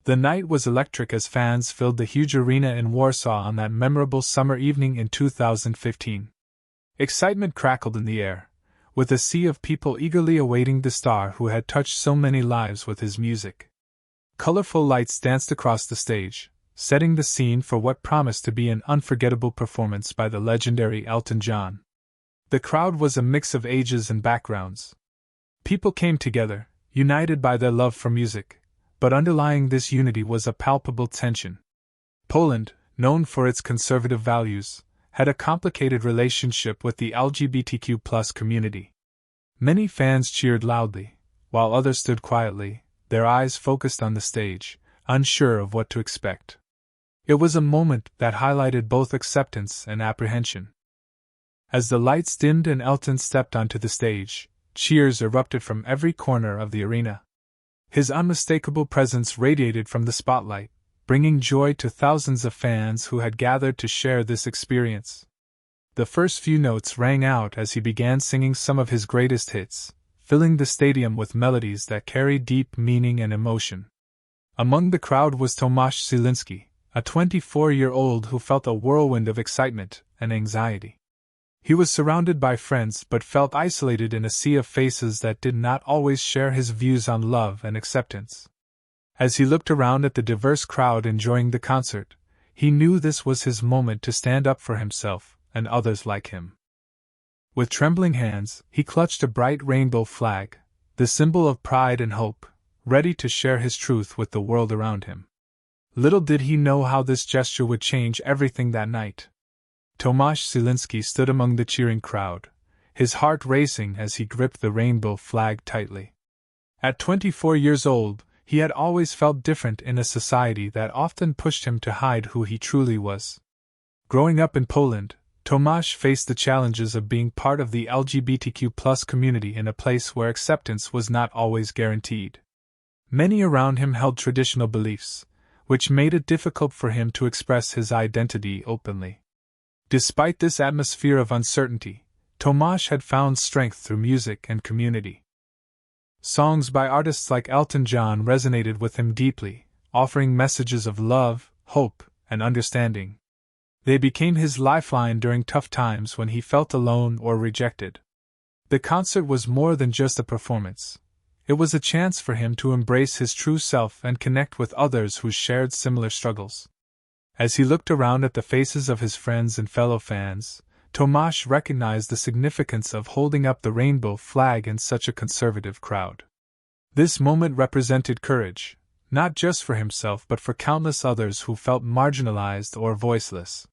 The night was electric as fans filled the huge arena in Warsaw on that memorable summer evening in 2015. Excitement crackled in the air, with a sea of people eagerly awaiting the star who had touched so many lives with his music. Colorful lights danced across the stage, setting the scene for what promised to be an unforgettable performance by the legendary Elton John. The crowd was a mix of ages and backgrounds. People came together, united by their love for music, but underlying this unity was a palpable tension. Poland, known for its conservative values, had a complicated relationship with the LGBTQ+ community. Many fans cheered loudly, while others stood quietly, their eyes focused on the stage, unsure of what to expect. It was a moment that highlighted both acceptance and apprehension. As the lights dimmed and Elton stepped onto the stage, cheers erupted from every corner of the arena. His unmistakable presence radiated from the spotlight, bringing joy to thousands of fans who had gathered to share this experience. The first few notes rang out as he began singing some of his greatest hits, filling the stadium with melodies that carried deep meaning and emotion. Among the crowd was Tomasz Zielinski, a 24-year-old who felt a whirlwind of excitement and anxiety. He was surrounded by friends but felt isolated in a sea of faces that did not always share his views on love and acceptance. As he looked around at the diverse crowd enjoying the concert, he knew this was his moment to stand up for himself and others like him. With trembling hands, he clutched a bright rainbow flag, the symbol of pride and hope, ready to share his truth with the world around him. Little did he know how this gesture would change everything that night. Tomasz Zielinski stood among the cheering crowd, his heart racing as he gripped the rainbow flag tightly. At 24 years old, he had always felt different in a society that often pushed him to hide who he truly was. Growing up in Poland, Tomasz faced the challenges of being part of the LGBTQ+ community in a place where acceptance was not always guaranteed. Many around him held traditional beliefs, which made it difficult for him to express his identity openly. Despite this atmosphere of uncertainty, Tomasz had found strength through music and community. Songs by artists like Elton John resonated with him deeply, offering messages of love, hope, and understanding. They became his lifeline during tough times when he felt alone or rejected. The concert was more than just a performance. It was a chance for him to embrace his true self and connect with others who shared similar struggles. As he looked around at the faces of his friends and fellow fans, Tomasz recognized the significance of holding up the rainbow flag in such a conservative crowd. This moment represented courage, not just for himself but for countless others who felt marginalized or voiceless.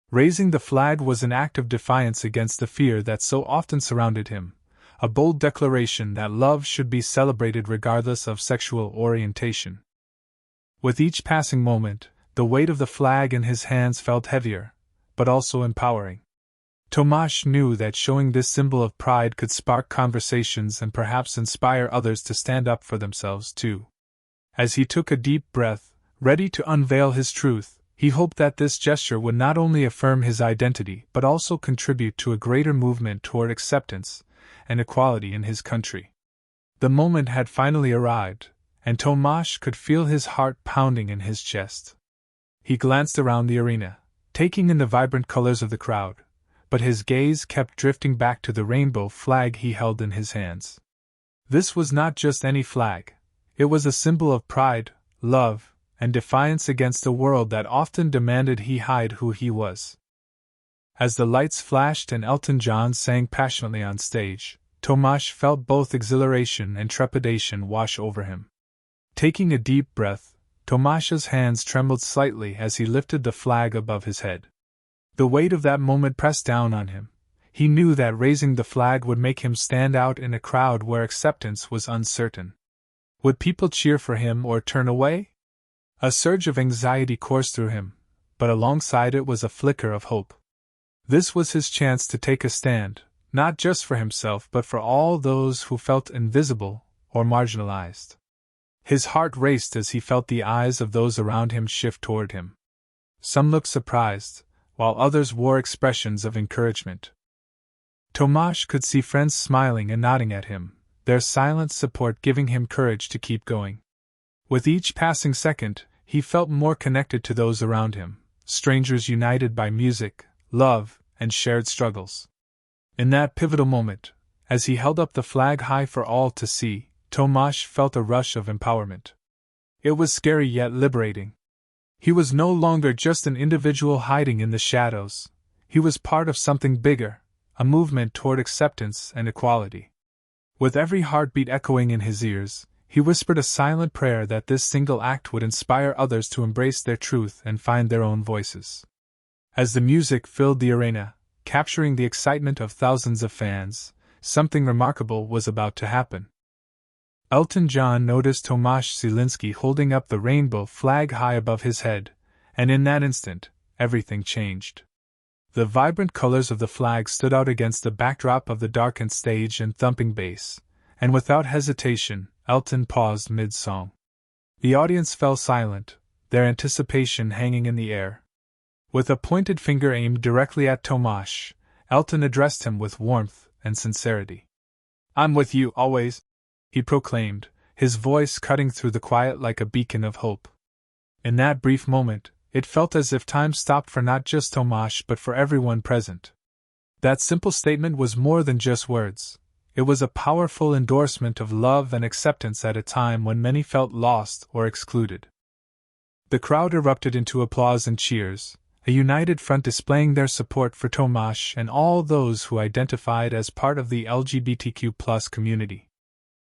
Raising the flag was an act of defiance against the fear that so often surrounded him, a bold declaration that love should be celebrated regardless of sexual orientation. With each passing moment, the weight of the flag in his hands felt heavier, but also empowering. Tomasz knew that showing this symbol of pride could spark conversations and perhaps inspire others to stand up for themselves too. As he took a deep breath, ready to unveil his truth, he hoped that this gesture would not only affirm his identity but also contribute to a greater movement toward acceptance and equality in his country. The moment had finally arrived, and Tomasz could feel his heart pounding in his chest. He glanced around the arena, taking in the vibrant colors of the crowd, but his gaze kept drifting back to the rainbow flag he held in his hands. This was not just any flag. It was a symbol of pride, love, and defiance against a world that often demanded he hide who he was. As the lights flashed and Elton John sang passionately on stage, Tomasz felt both exhilaration and trepidation wash over him. Taking a deep breath, Tomasz's hands trembled slightly as he lifted the flag above his head. The weight of that moment pressed down on him. He knew that raising the flag would make him stand out in a crowd where acceptance was uncertain. Would people cheer for him or turn away? A surge of anxiety coursed through him, but alongside it was a flicker of hope. This was his chance to take a stand, not just for himself but for all those who felt invisible or marginalized. His heart raced as he felt the eyes of those around him shift toward him. Some looked surprised, while others wore expressions of encouragement. Tomasz could see friends smiling and nodding at him, their silent support giving him courage to keep going. With each passing second, he felt more connected to those around him, strangers united by music, love, and shared struggles. In that pivotal moment, as he held up the flag high for all to see, Tomasz felt a rush of empowerment. It was scary yet liberating. He was no longer just an individual hiding in the shadows. He was part of something bigger, a movement toward acceptance and equality. With every heartbeat echoing in his ears, he whispered a silent prayer that this single act would inspire others to embrace their truth and find their own voices. As the music filled the arena, capturing the excitement of thousands of fans, something remarkable was about to happen. Elton John noticed Tomasz Zielinski holding up the rainbow flag high above his head, and in that instant, everything changed. The vibrant colors of the flag stood out against the backdrop of the darkened stage and thumping bass, and without hesitation, Elton paused mid-song. The audience fell silent, their anticipation hanging in the air. With a pointed finger aimed directly at Tomasz, Elton addressed him with warmth and sincerity. "I'm with you, always," he proclaimed, his voice cutting through the quiet like a beacon of hope. In that brief moment, it felt as if time stopped for not just Tomasz but for everyone present. That simple statement was more than just words. It was a powerful endorsement of love and acceptance at a time when many felt lost or excluded. The crowd erupted into applause and cheers, a united front displaying their support for Tomasz and all those who identified as part of the LGBTQ+ community.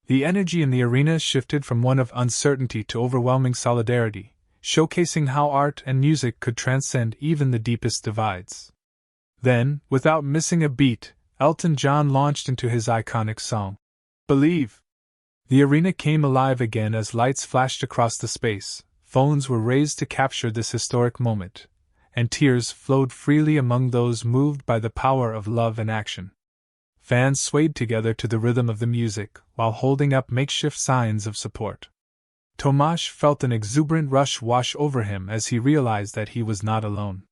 The energy in the arena shifted from one of uncertainty to overwhelming solidarity, showcasing how art and music could transcend even the deepest divides. Then, without missing a beat, Elton John launched into his iconic song, "Believe." The arena came alive again as lights flashed across the space, phones were raised to capture this historic moment, and tears flowed freely among those moved by the power of love and action. Fans swayed together to the rhythm of the music, while holding up makeshift signs of support. Tomasz felt an exuberant rush wash over him as he realized that he was not alone.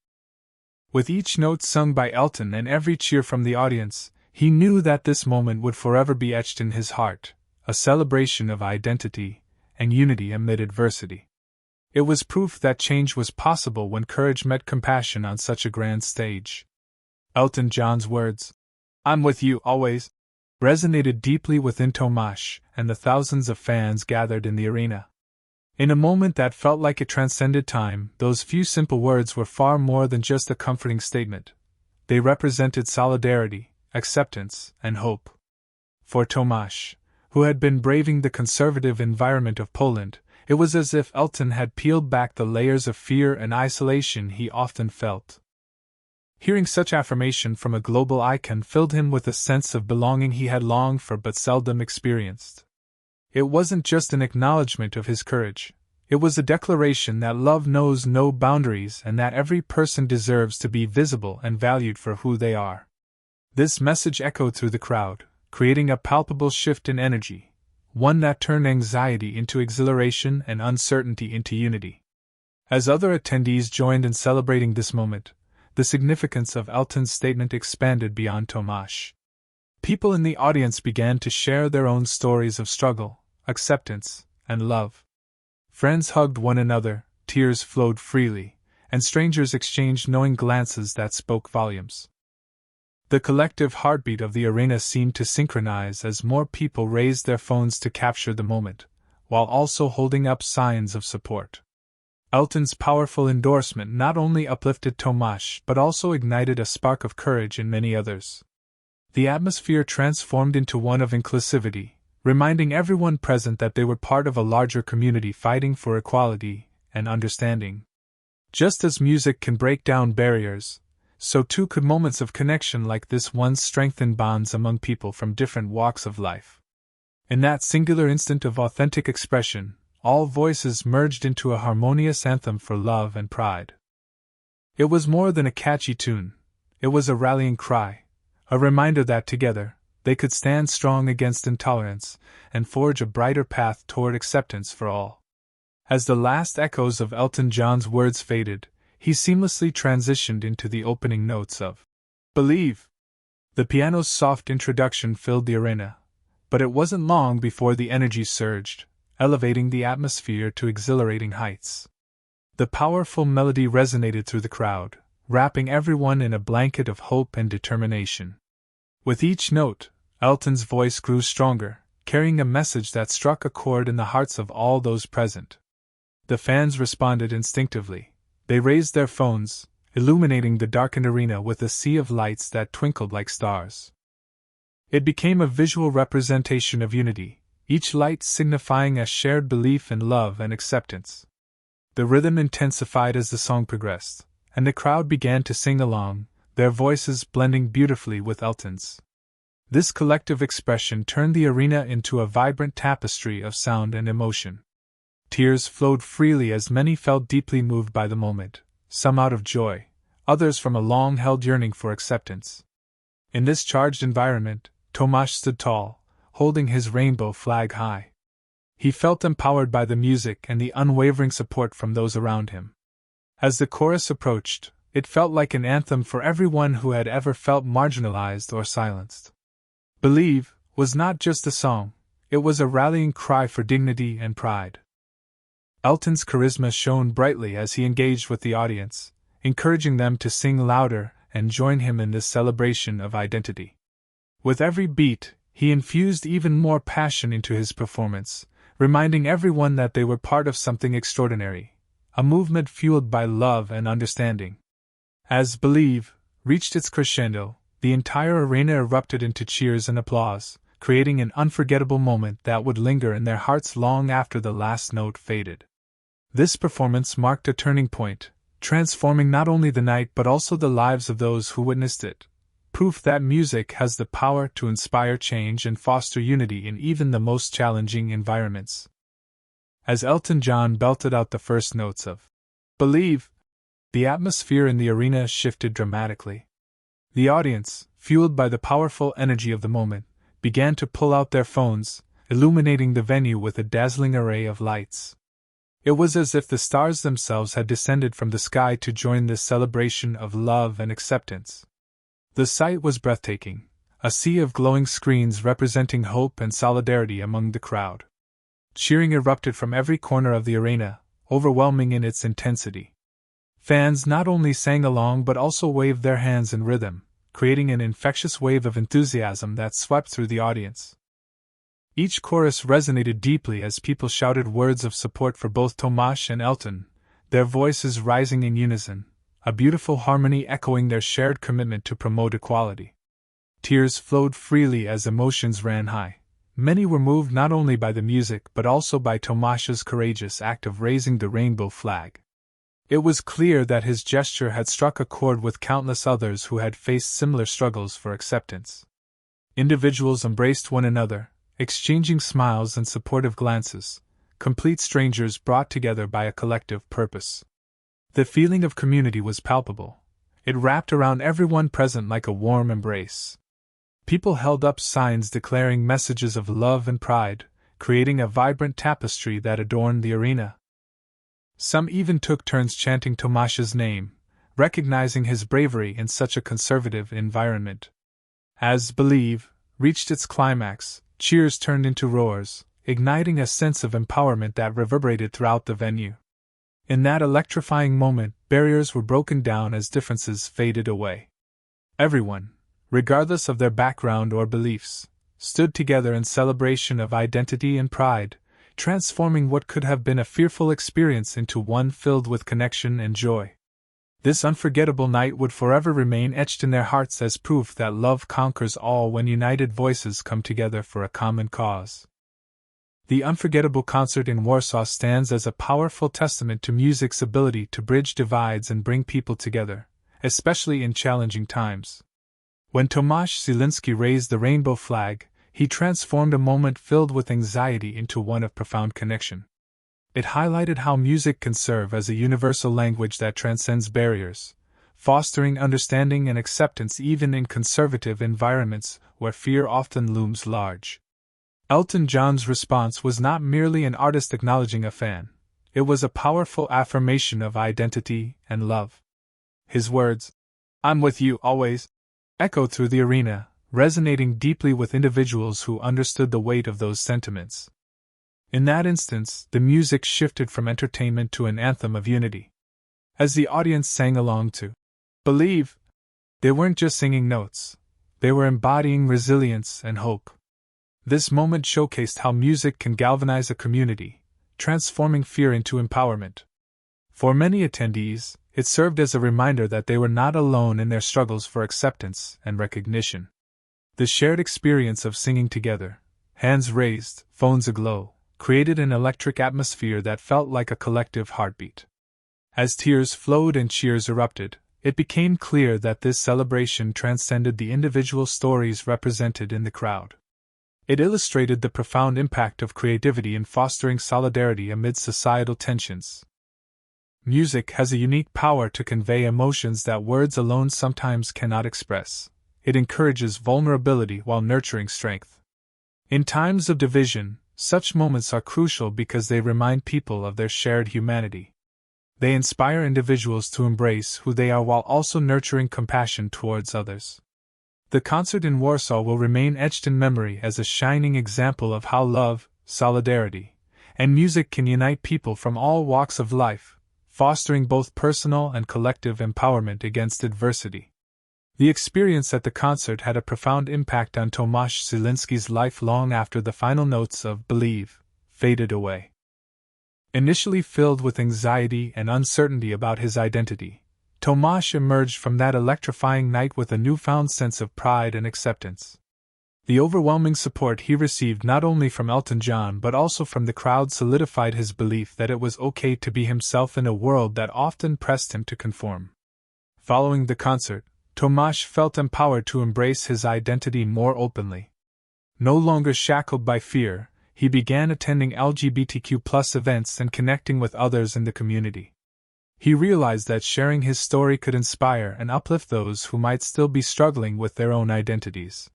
With each note sung by Elton and every cheer from the audience, he knew that this moment would forever be etched in his heart, a celebration of identity and unity amid adversity. It was proof that change was possible when courage met compassion on such a grand stage. Elton John's words, "I'm with you, always," resonated deeply within Tomasz and the thousands of fans gathered in the arena. In a moment that felt like it transcended time, those few simple words were far more than just a comforting statement. They represented solidarity, acceptance, and hope. For Tomasz, who had been braving the conservative environment of Poland, it was as if Elton had peeled back the layers of fear and isolation he often felt. Hearing such affirmation from a global icon filled him with a sense of belonging he had longed for but seldom experienced. It wasn't just an acknowledgement of his courage. It was a declaration that love knows no boundaries and that every person deserves to be visible and valued for who they are. This message echoed through the crowd, creating a palpable shift in energy, one that turned anxiety into exhilaration and uncertainty into unity. As other attendees joined in celebrating this moment, the significance of Elton's statement expanded beyond Tomasz. People in the audience began to share their own stories of struggle, acceptance, and love. Friends hugged one another, tears flowed freely, and strangers exchanged knowing glances that spoke volumes. The collective heartbeat of the arena seemed to synchronize as more people raised their phones to capture the moment, while also holding up signs of support. Elton's powerful endorsement not only uplifted Tomasz but also ignited a spark of courage in many others. The atmosphere transformed into one of inclusivity, reminding everyone present that they were part of a larger community fighting for equality and understanding. Just as music can break down barriers, so too could moments of connection like this once strengthen bonds among people from different walks of life. In that singular instant of authentic expression, all voices merged into a harmonious anthem for love and pride. It was more than a catchy tune, it was a rallying cry, a reminder that together, they could stand strong against intolerance and forge a brighter path toward acceptance for all. As the last echoes of Elton John's words faded, he seamlessly transitioned into the opening notes of "Believe." The piano's soft introduction filled the arena, but it wasn't long before the energy surged. elevating the atmosphere to exhilarating heights. The powerful melody resonated through the crowd, wrapping everyone in a blanket of hope and determination. With each note, Elton's voice grew stronger, carrying a message that struck a chord in the hearts of all those present. The fans responded instinctively. They raised their phones, illuminating the darkened arena with a sea of lights that twinkled like stars. It became a visual representation of unity, each light signifying a shared belief in love and acceptance. The rhythm intensified as the song progressed, and the crowd began to sing along, their voices blending beautifully with Elton's. This collective expression turned the arena into a vibrant tapestry of sound and emotion. Tears flowed freely as many felt deeply moved by the moment, some out of joy, others from a long-held yearning for acceptance. In this charged environment, Tomasz stood tall, holding his rainbow flag high. He felt empowered by the music and the unwavering support from those around him. As the chorus approached, it felt like an anthem for everyone who had ever felt marginalized or silenced. Believe was not just a song, it was a rallying cry for dignity and pride. Elton's charisma shone brightly as he engaged with the audience, encouraging them to sing louder and join him in this celebration of identity. With every beat, he infused even more passion into his performance, reminding everyone that they were part of something extraordinary, a movement fueled by love and understanding. As Believe reached its crescendo, the entire arena erupted into cheers and applause, creating an unforgettable moment that would linger in their hearts long after the last note faded. This performance marked a turning point, transforming not only the night but also the lives of those who witnessed it. Proof that music has the power to inspire change and foster unity in even the most challenging environments. As Elton John belted out the first notes of Believe, the atmosphere in the arena shifted dramatically. The audience, fueled by the powerful energy of the moment, began to pull out their phones, illuminating the venue with a dazzling array of lights. It was as if the stars themselves had descended from the sky to join this celebration of love and acceptance. The sight was breathtaking, a sea of glowing screens representing hope and solidarity among the crowd. Cheering erupted from every corner of the arena, overwhelming in its intensity. Fans not only sang along but also waved their hands in rhythm, creating an infectious wave of enthusiasm that swept through the audience. Each chorus resonated deeply as people shouted words of support for both Tomasz and Elton, their voices rising in unison, a beautiful harmony echoing their shared commitment to promote equality. Tears flowed freely as emotions ran high. Many were moved not only by the music but also by Tomasz's courageous act of raising the rainbow flag. It was clear that his gesture had struck a chord with countless others who had faced similar struggles for acceptance. Individuals embraced one another, exchanging smiles and supportive glances, complete strangers brought together by a collective purpose. The feeling of community was palpable. It wrapped around everyone present like a warm embrace. People held up signs declaring messages of love and pride, creating a vibrant tapestry that adorned the arena. Some even took turns chanting Tomasz's name, recognizing his bravery in such a conservative environment. As Believe reached its climax, cheers turned into roars, igniting a sense of empowerment that reverberated throughout the venue. In that electrifying moment, barriers were broken down as differences faded away. Everyone, regardless of their background or beliefs, stood together in celebration of identity and pride, transforming what could have been a fearful experience into one filled with connection and joy. This unforgettable night would forever remain etched in their hearts as proof that love conquers all when united voices come together for a common cause. The unforgettable concert in Warsaw stands as a powerful testament to music's ability to bridge divides and bring people together, especially in challenging times. When Tomasz Zielinski raised the rainbow flag, he transformed a moment filled with anxiety into one of profound connection. It highlighted how music can serve as a universal language that transcends barriers, fostering understanding and acceptance even in conservative environments where fear often looms large. Elton John's response was not merely an artist acknowledging a fan, it was a powerful affirmation of identity and love. His words, "I'm with you always," echoed through the arena, resonating deeply with individuals who understood the weight of those sentiments. In that instance, the music shifted from entertainment to an anthem of unity. As the audience sang along to Believe, they weren't just singing notes, they were embodying resilience and hope. This moment showcased how music can galvanize a community, transforming fear into empowerment. For many attendees, it served as a reminder that they were not alone in their struggles for acceptance and recognition. The shared experience of singing together, hands raised, phones aglow, created an electric atmosphere that felt like a collective heartbeat. As tears flowed and cheers erupted, it became clear that this celebration transcended the individual stories represented in the crowd. It illustrated the profound impact of creativity in fostering solidarity amid societal tensions. Music has a unique power to convey emotions that words alone sometimes cannot express. It encourages vulnerability while nurturing strength. In times of division, such moments are crucial because they remind people of their shared humanity. They inspire individuals to embrace who they are while also nurturing compassion towards others. The concert in Warsaw will remain etched in memory as a shining example of how love, solidarity, and music can unite people from all walks of life, fostering both personal and collective empowerment against adversity. The experience at the concert had a profound impact on Tomasz Zielinski's life long after the final notes of Believe faded away. Initially filled with anxiety and uncertainty about his identity, Tomasz emerged from that electrifying night with a newfound sense of pride and acceptance. The overwhelming support he received not only from Elton John but also from the crowd solidified his belief that it was okay to be himself in a world that often pressed him to conform. Following the concert, Tomasz felt empowered to embrace his identity more openly. No longer shackled by fear, he began attending LGBTQ+ events and connecting with others in the community. He realized that sharing his story could inspire and uplift those who might still be struggling with their own identities.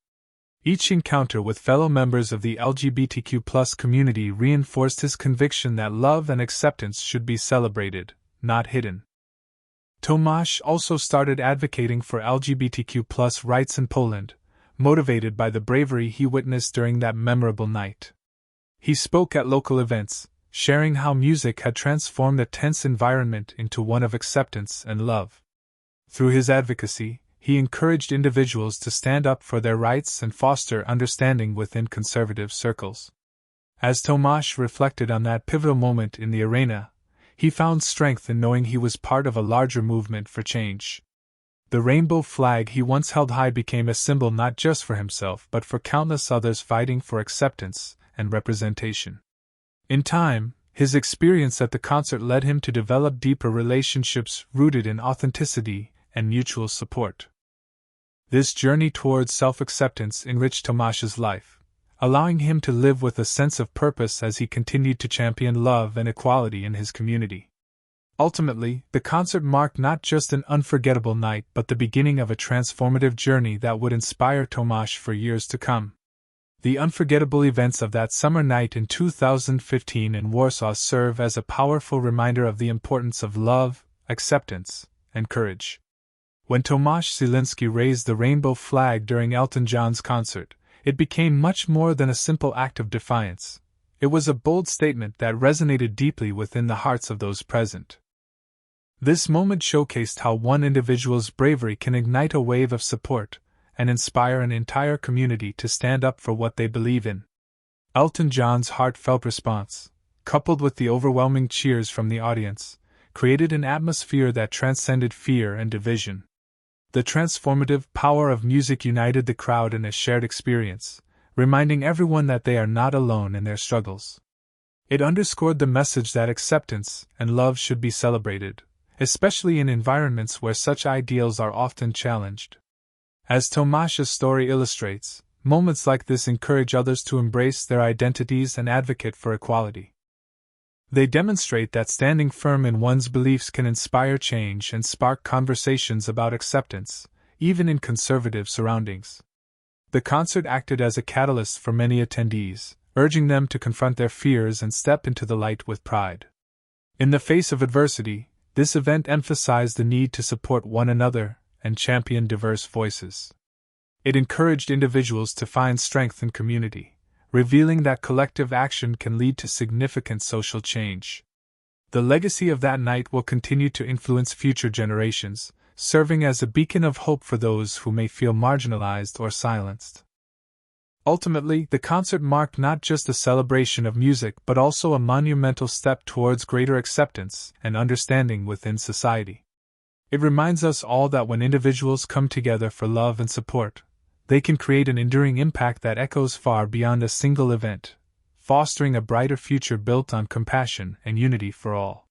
Each encounter with fellow members of the LGBTQ+ community reinforced his conviction that love and acceptance should be celebrated, not hidden. Tomasz also started advocating for LGBTQ+ rights in Poland, motivated by the bravery he witnessed during that memorable night. He spoke at local events, sharing how music had transformed a tense environment into one of acceptance and love. Through his advocacy, he encouraged individuals to stand up for their rights and foster understanding within conservative circles. As Tomasz reflected on that pivotal moment in the arena, he found strength in knowing he was part of a larger movement for change. The rainbow flag he once held high became a symbol not just for himself but for countless others fighting for acceptance and representation. In time, his experience at the concert led him to develop deeper relationships rooted in authenticity and mutual support. This journey towards self-acceptance enriched Tomasz's life, allowing him to live with a sense of purpose as he continued to champion love and equality in his community. Ultimately, the concert marked not just an unforgettable night but the beginning of a transformative journey that would inspire Tomasz for years to come. The unforgettable events of that summer night in 2015 in Warsaw serve as a powerful reminder of the importance of love, acceptance, and courage. When Tomasz Zielinski raised the rainbow flag during Elton John's concert, it became much more than a simple act of defiance. It was a bold statement that resonated deeply within the hearts of those present. This moment showcased how one individual's bravery can ignite a wave of support and inspire an entire community to stand up for what they believe in. Elton John's heartfelt response, coupled with the overwhelming cheers from the audience, created an atmosphere that transcended fear and division. The transformative power of music united the crowd in a shared experience, reminding everyone that they are not alone in their struggles. It underscored the message that acceptance and love should be celebrated, especially in environments where such ideals are often challenged. As Tomasz's story illustrates, moments like this encourage others to embrace their identities and advocate for equality. They demonstrate that standing firm in one's beliefs can inspire change and spark conversations about acceptance, even in conservative surroundings. The concert acted as a catalyst for many attendees, urging them to confront their fears and step into the light with pride. In the face of adversity, this event emphasized the need to support one another and champion diverse voices. It encouraged individuals to find strength in community, revealing that collective action can lead to significant social change. The legacy of that night will continue to influence future generations, serving as a beacon of hope for those who may feel marginalized or silenced. Ultimately, the concert marked not just a celebration of music but also a monumental step towards greater acceptance and understanding within society. It reminds us all that when individuals come together for love and support, they can create an enduring impact that echoes far beyond a single event, fostering a brighter future built on compassion and unity for all.